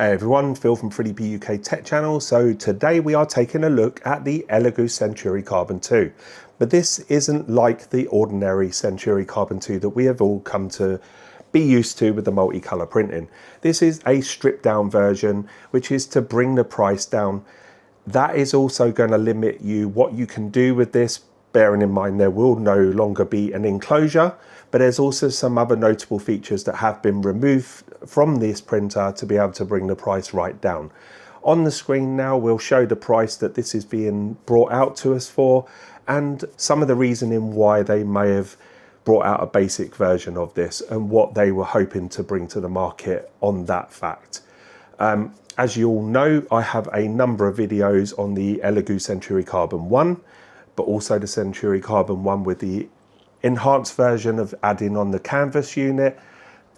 Hey everyone, Phil from 3DP UK Tech Channel. So today we are taking a look at the Elegoo Centauri Carbon 2. But this isn't like the ordinary Centauri Carbon 2 that we have all come to be used to with the multicolour printing. This is a stripped down version, which is to bring the price down. That is also going to limit you what you can do with this, bearing in mind there will no longer be an enclosure, but there's also some other notable features that have been removed from this printer to be able to bring the price right down. On the screen now we'll show the price that this is being brought out to us for, and some of the reasoning why they may have brought out a basic version of this and what they were hoping to bring to the market on that fact. As you all know, I have a number of videos on the Elegoo Centauri Carbon 1, but also the Centauri Carbon 1 with the enhanced version of adding on the canvas unit,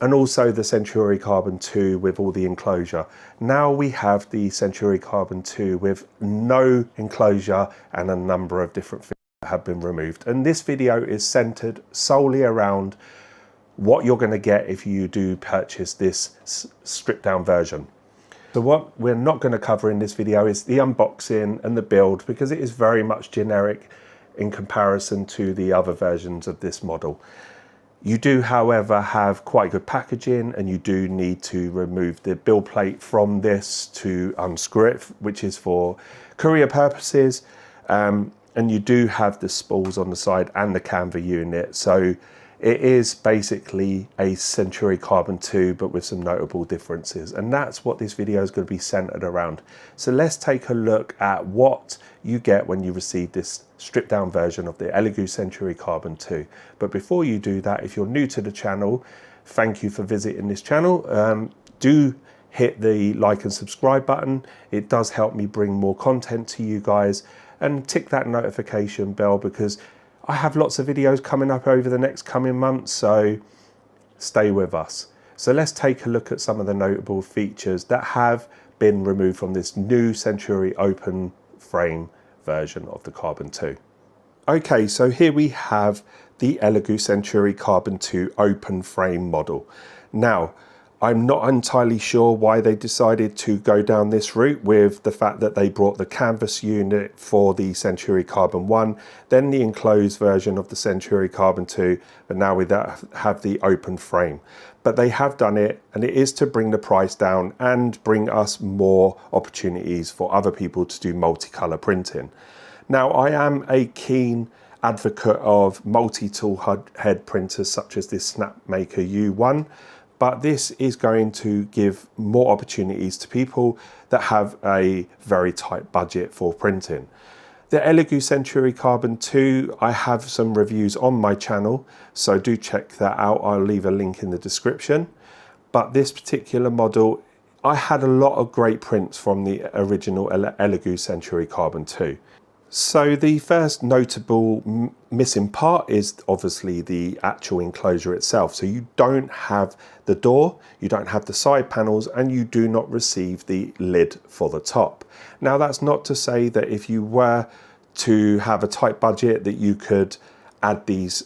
and also the Centauri Carbon 2 with all the enclosure. Now we have the Centauri Carbon 2 with no enclosure and a number of different things that have been removed. And this video is centered solely around what you're going to get if you do purchase this stripped down version. So what we're not going to cover in this video is the unboxing and the build, because it is very much generic in comparison to the other versions of this model. You do, however, have quite good packaging, and you do need to remove the build plate from this to unscrew it, which is for courier purposes. And you do have the spools on the side and the canvas unit. So it is basically a Centauri Carbon 2, but with some notable differences. And that's what this video is going to be centered around. So let's take a look at what you get when you receive this stripped down version of the Elegoo Centauri Carbon 2. But before you do that, if you're new to the channel, thank you for visiting this channel. Do hit the like and subscribe button. It does help me bring more content to you guys, and tick that notification bell, because I have lots of videos coming up over the next coming months, so stay with us. So let's take a look at some of the notable features that have been removed from this new Centauri open frame version of the Carbon 2. Okay, so here we have the Elegoo Centauri Carbon 2 open frame model. Now, I'm not entirely sure why they decided to go down this route, with the fact that they brought the canvas unit for the Centauri Carbon 1, then the enclosed version of the Centauri Carbon 2, but now we have the open frame. But they have done it, and it is to bring the price down and bring us more opportunities for other people to do multicolour printing. Now, I am a keen advocate of multi-tool head printers such as this Snapmaker U1, but this is going to give more opportunities to people that have a very tight budget for printing. The Elegoo Centauri Carbon 2, I have some reviews on my channel, so do check that out. I'll leave a link in the description. But this particular model, I had a lot of great prints from the original Elegoo Centauri Carbon 2. So the first notable missing part is obviously the actual enclosure itself. So you don't have the door, you don't have the side panels, and you do not receive the lid for the top. Now, that's not to say that if you were to have a tight budget that you could add these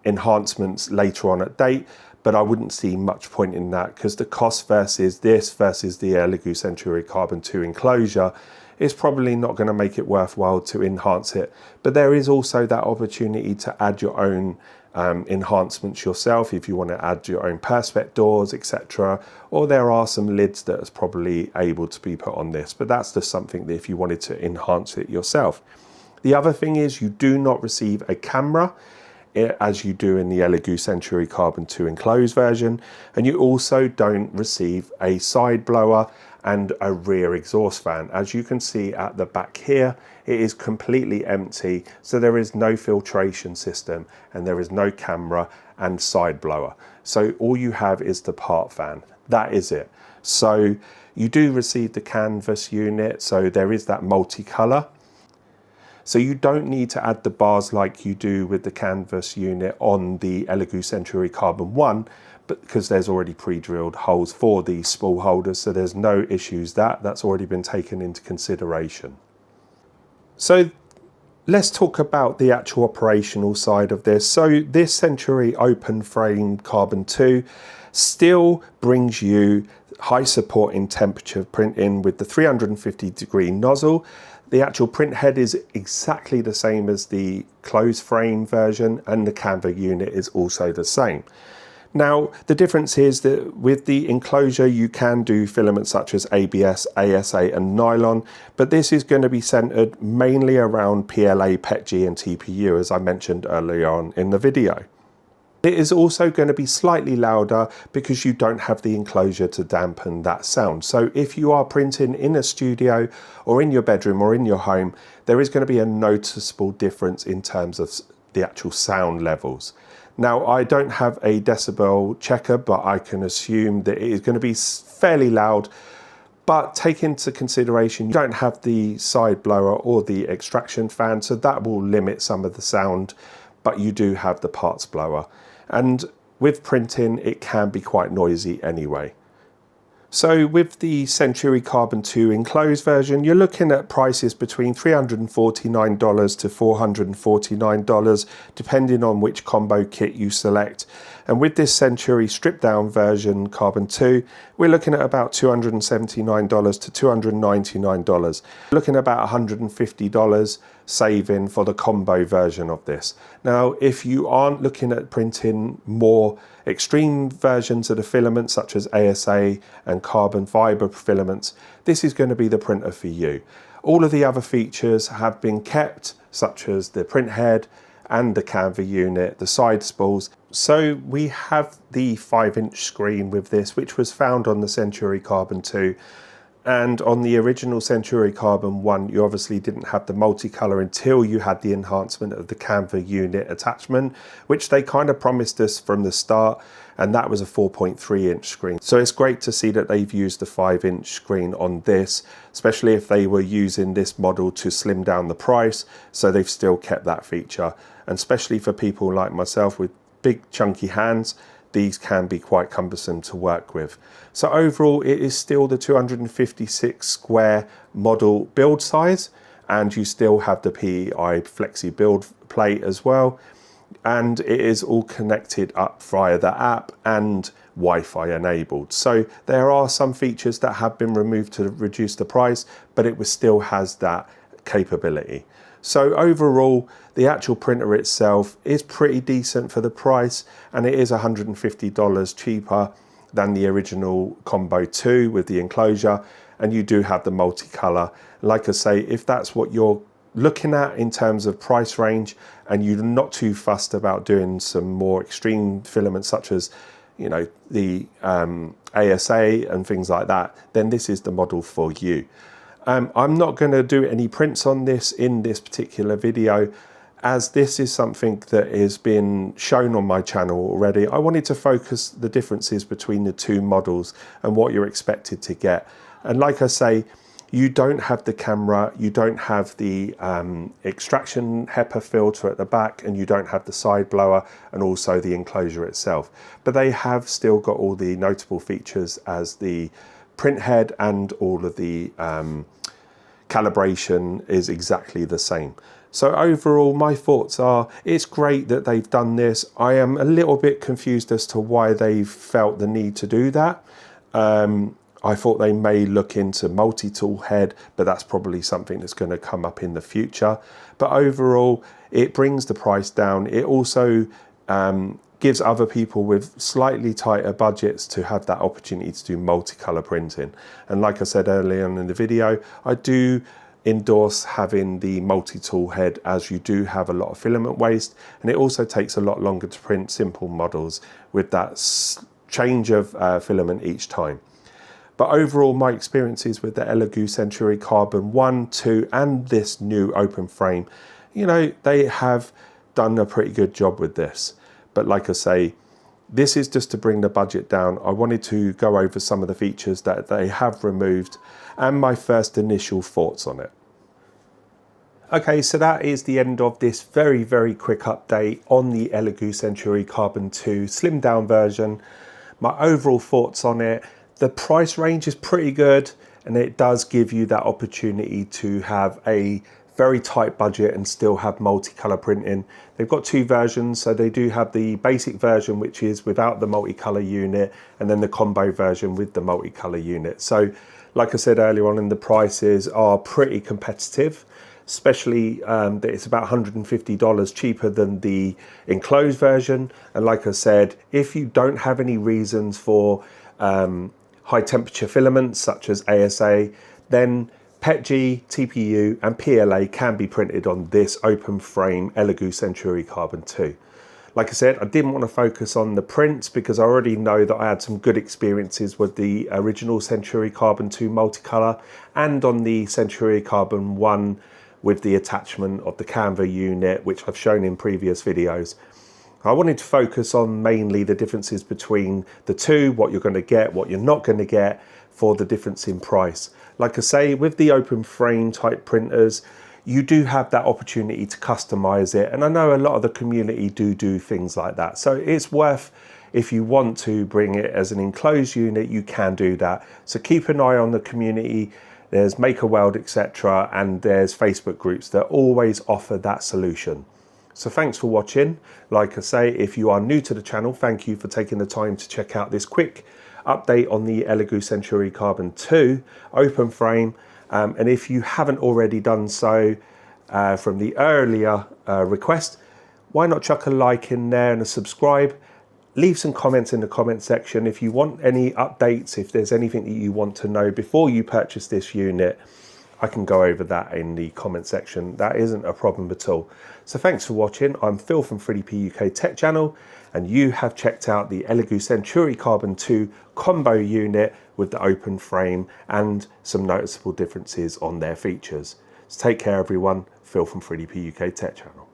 enhancements later on at date, but I wouldn't see much point in that, because the cost versus this versus the Elegoo Centauri Carbon 2 enclosure is probably not going to make it worthwhile to enhance it. But there is also that opportunity to add your own enhancements yourself if you want to add your own perspex doors, etc. Or there are some lids that is probably able to be put on this, but that's just something that if you wanted to enhance it yourself. The other thing is you do not receive a camera as you do in the Elegoo Centauri Carbon 2 enclosed version, and you also don't receive a side blower and a rear exhaust fan. As you can see at the back here, it is completely empty, so there is no filtration system and there is no camera and side blower. So all you have is the part fan. That is it. So you do receive the canvas unit, so there is that multicolour. So you don't need to add the bars like you do with the canvas unit on the Elegoo Centauri Carbon 1, but because there's already pre-drilled holes for the spool holders, so there's no issues. That's already been taken into consideration. So let's talk about the actual operational side of this. So this Centauri open frame Carbon 2 still brings you high support in temperature printing with the 350-degree nozzle. The actual print head is exactly the same as the closed frame version, and the Canva unit is also the same. Now, the difference is that with the enclosure, you can do filaments such as ABS, ASA and nylon, but this is going to be centered mainly around PLA, PETG and TPU, as I mentioned earlier on in the video. It is also going to be slightly louder because you don't have the enclosure to dampen that sound. So if you are printing in a studio or in your bedroom or in your home, there is going to be a noticeable difference in terms of the actual sound levels. Now, I don't have a decibel checker, but I can assume that it is going to be fairly loud. But take into consideration, you don't have the side blower or the extraction fan, so that will limit some of the sound, but you do have the parts blower. And with printing, it can be quite noisy anyway. So with the Centauri Carbon 2 enclosed version, you're looking at prices between $349 to $449, depending on which combo kit you select. And with this Centauri stripped down version Carbon 2, we're looking at about $279 to $299. Looking at about $150 saving for the combo version of this. Now, if you aren't looking at printing more extreme versions of the filaments such as ASA and carbon fiber filaments, this is going to be the printer for you. All of the other features have been kept, such as the print head and the Canva unit, the side spools. So we have the 5-inch screen with this, which was found on the Centauri Carbon 2. And on the original Centauri Carbon 1, you obviously didn't have the multicolor until you had the enhancement of the Canva unit attachment, which they kind of promised us from the start, and that was a 4.3-inch screen. So it's great to see that they've used the 5-inch screen on this, especially if they were using this model to slim down the price, so they've still kept that feature. And especially for people like myself with big chunky hands, these can be quite cumbersome to work with. So overall, it is still the 256 square model build size, and you still have the PEI Flexi build plate as well. And it is all connected up via the app and Wi-Fi enabled. So there are some features that have been removed to reduce the price, but it still has that capability. So overall, the actual printer itself is pretty decent for the price, and it is $150 cheaper than the original Combo 2 with the enclosure, and you do have the multicolor. Like I say, if that's what you're looking at in terms of price range, and you're not too fussed about doing some more extreme filaments such as, you know, the ASA and things like that, then this is the model for you. I'm not going to do any prints on this in this particular video, as this is something that has been shown on my channel already. I wanted to focus the differences between the two models and what you're expected to get. And like I say, you don't have the camera, you don't have the extraction HEPA filter at the back, and you don't have the side blower and also the enclosure itself. But they have still got all the notable features as the print head, and all of the calibration is exactly the same. So overall, my thoughts are, it's great that they've done this. I am a little bit confused as to why they felt the need to do that. I thought they may look into multi-tool head, but that's probably something that's going to come up in the future. But overall, it brings the price down. It also gives other people with slightly tighter budgets to have that opportunity to do multicolor printing. And like I said earlier on in the video, I do endorse having the multi-tool head, as you do have a lot of filament waste, and it also takes a lot longer to print simple models with that change of filament each time. But overall, my experiences with the Elegoo Centauri Carbon 1, 2 and this new open frame, you know, they have done a pretty good job with this. But like I say, this is just to bring the budget down. I wanted to go over some of the features that they have removed and my first initial thoughts on it. Okay, so that is the end of this very, very quick update on the Elegoo Centauri Carbon 2 slimmed down version. My overall thoughts on it: the price range is pretty good, and it does give you that opportunity to have a very tight budget and still have multicolour printing. They've got two versions, so they do have the basic version, which is without the multicolour unit, and then the combo version with the multicolour unit. So like I said earlier on, the prices are pretty competitive, especially that it's about $150 cheaper than the enclosed version. And like I said, if you don't have any reasons for high temperature filaments such as ASA, then PETG, TPU and PLA can be printed on this open frame Elegoo Centauri Carbon 2. Like I said, I didn't want to focus on the prints because I already know that I had some good experiences with the original Centauri Carbon 2 multicolor and on the Centauri Carbon 1 with the attachment of the Canva unit, which I've shown in previous videos. I wanted to focus on mainly the differences between the two, what you're going to get, what you're not going to get for the difference in price. Like I say, with the open frame type printers, you do have that opportunity to customize it. And I know a lot of the community do things like that. So it's worth, if you want to bring it as an enclosed unit, you can do that. So keep an eye on the community. There's MakerWorld, etc. And there's Facebook groups that always offer that solution. So thanks for watching. Like I say, if you are new to the channel, thank you for taking the time to check out this quick update on the Elegoo Centauri Carbon 2 open frame. And if you haven't already done so from the earlier request, why not chuck a like in there and a subscribe? Leave some comments in the comment section. If you want any updates, if there's anything that you want to know before you purchase this unit, I can go over that in the comment section. That isn't a problem at all. So thanks for watching. I'm Phil from 3DP UK Tech Channel, and you have checked out the Elegoo Centauri Carbon 2 combo unit with the open frame and some noticeable differences on their features. So take care everyone. Phil from 3DP UK Tech Channel.